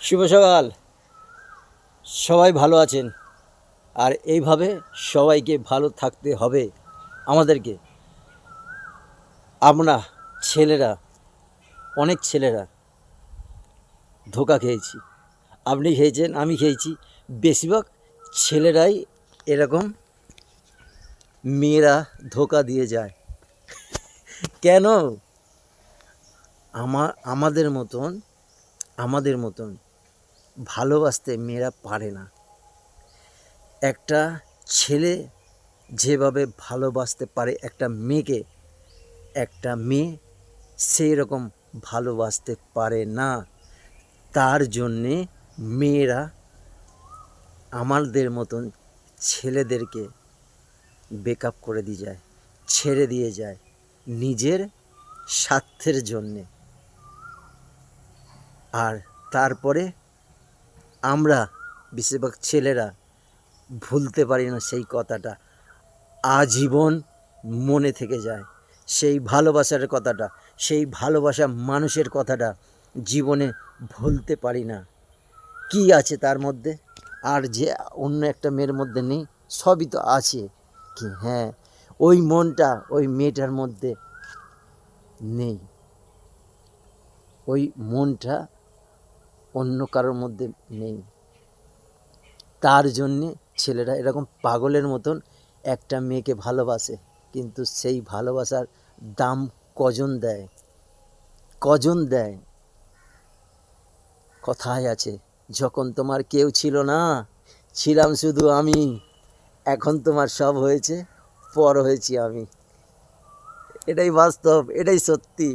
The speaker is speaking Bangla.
শুভ সকাল। সবাই ভালো আছেন, আর এইভাবে সবাইকে ভালো থাকতে হবে আমাদেরকে। আমরা ছেলেরা, অনেক ছেলেরা ধোঁকা খেয়েছি। আপনি খেয়েছেন, আমি খেয়েছি। বেশিরভাগ ছেলেরাই এরকম মেয়েরা ধোঁকা দিয়ে যায়। কেন? আমাদের মতন ভালোবাসতে মেয়েরা পারে না। একটা ছেলে যেভাবে ভালোবাসতে পারে একটা মেয়েকে, একটা মেয়ে সেই রকম ভালোবাসতে পারে না। তার জন্যে মেয়েরা আমাদের মতন ছেলেদেরকে ব্রেকআপ করে দিয়ে যায়, ছেড়ে দিয়ে যায় নিজের স্বার্থের জন্যে। আর তারপরে আমরা বেশিরভাগ ছেলেরা ভুলতে পারি না সেই কথাটা, আজীবন মনে থেকে যায় সেই ভালোবাসার কথাটা, সেই ভালোবাসা মানুষের কথাটা জীবনে ভুলতে পারি না। কি আছে তার মধ্যে? আর যে অন্য একটা মেয়ের মধ্যে নেই, সবই তো আছে। কি হ্যাঁ, ওই মনটা ওই মেয়েটার মধ্যে নেই, ওই মনটা অন্য কারোর মধ্যে নেই। তার জন্যে ছেলেরা এরকম পাগলের মতন একটা মেয়েকে ভালোবাসে, কিন্তু সেই ভালোবাসার দাম কজন দেয়, কজন দেয়? কথায় আছে, যখন তোমার কেউ ছিল না, ছিলাম শুধু আমি, এখন তোমার সব হয়েছে, পর হয়েছি আমি। এটাই বাস্তব, এটাই সত্যি।